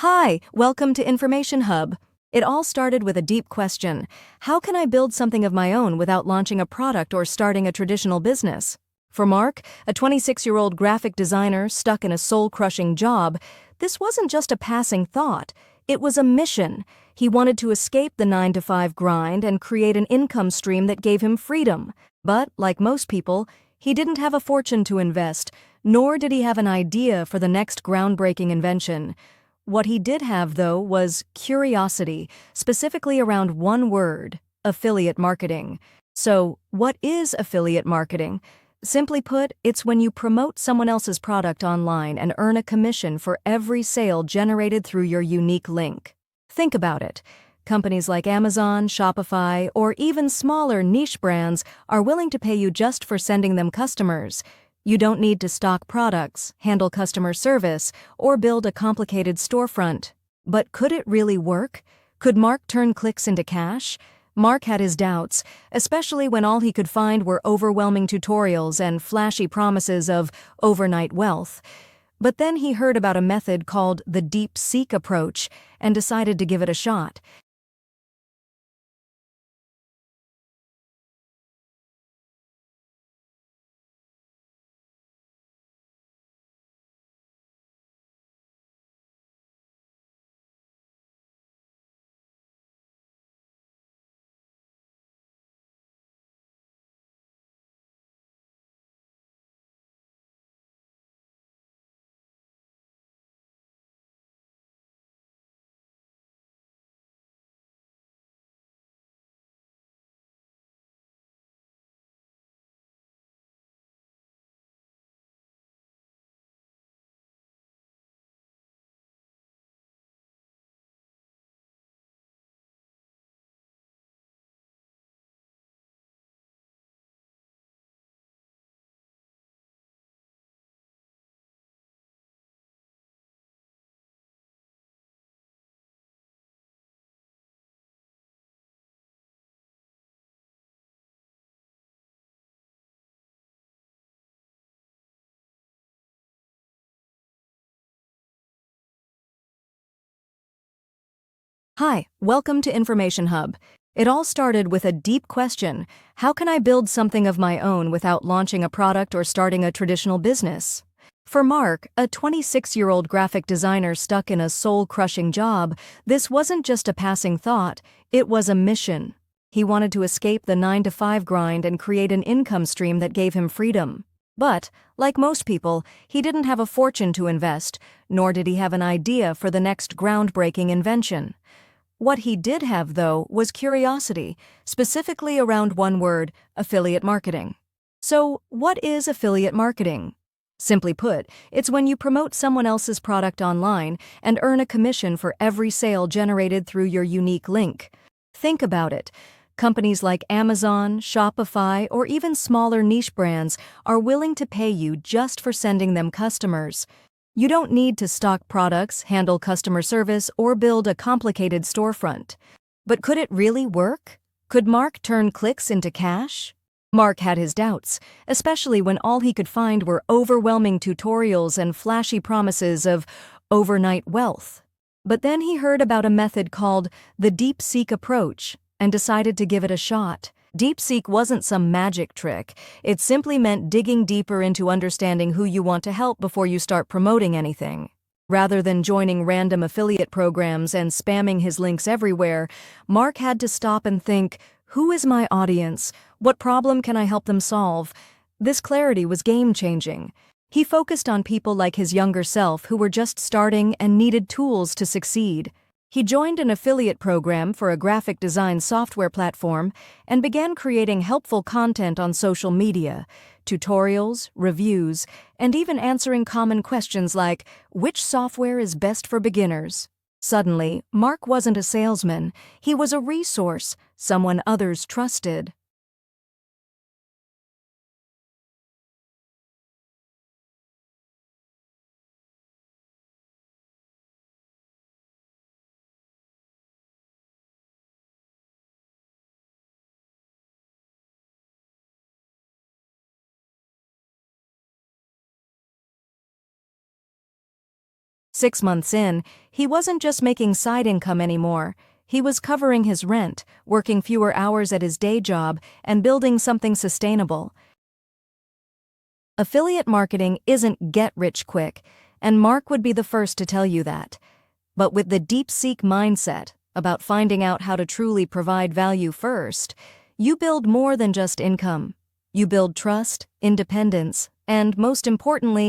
Hi, welcome to Information Hub. It all started with a deep question. How can I build something of my own without launching a product or starting a traditional business? For Mark, a 26-year-old graphic designer stuck in a soul-crushing job, this wasn't just a passing thought. It was a mission. He wanted to escape the 9-to-5 grind and create an income stream that gave him freedom. But, like most people, he didn't have a fortune to invest, nor did he have an idea for the next groundbreaking invention. What he did have, though, was curiosity, specifically around one word: affiliate marketing. So, what is affiliate marketing? Simply put, it's when you promote someone else's product online and earn a commission for every sale generated through your unique link. Think about it. Companies like Amazon, Shopify, or even smaller niche brands are willing to pay you just for sending them customers. You don't need to stock products, handle customer service, or build a complicated storefront. But could it really work? Could Mark turn clicks into cash? Mark had his doubts, especially when all he could find were overwhelming tutorials and flashy promises of overnight wealth. But then he heard about a method called the DeepSeek approach and decided to give it a shot. Hi, welcome to Information Hub. It all started with a deep question. How can I build something of my own without launching a product or starting a traditional business? For Mark, a 26-year-old graphic designer stuck in a soul-crushing job, this wasn't just a passing thought, it was a mission. He wanted to escape the 9-to-5 grind and create an income stream that gave him freedom. But, like most people, he didn't have a fortune to invest, nor did he have an idea for the next groundbreaking invention. What he did have, though, was curiosity, specifically around one word: affiliate marketing. So, what is affiliate marketing? Simply put, it's when you promote someone else's product online and earn a commission for every sale generated through your unique link. Think about it. Companies like Amazon, Shopify, or even smaller niche brands are willing to pay you just for sending them customers. You don't need to stock products, handle customer service, or build a complicated storefront. But could it really work? Could Mark turn clicks into cash? Mark had his doubts, especially when all he could find were overwhelming tutorials and flashy promises of overnight wealth. But then he heard about a method called the DeepSeek approach and decided to give it a shot. DeepSeek wasn't some magic trick. It simply meant digging deeper into understanding who you want to help before you start promoting anything. Rather than joining random affiliate programs and spamming his links everywhere, Mark had to stop and think, who is my audience? What problem can I help them solve? This clarity was game-changing. He focused on people like his younger self who were just starting and needed tools to succeed. He joined an affiliate program for a graphic design software platform and began creating helpful content on social media, tutorials, reviews, and even answering common questions like, which software is best for beginners? Suddenly, Mark wasn't a salesman, he was a resource, someone others trusted. 6 months in, he wasn't just making side income anymore. He was covering his rent, working fewer hours at his day job, and building something sustainable. Affiliate marketing isn't get rich quick, and Mark would be the first to tell you that. But with the DeepSeek mindset, about finding out how to truly provide value first, you build more than just income. You build trust, independence, and most importantly,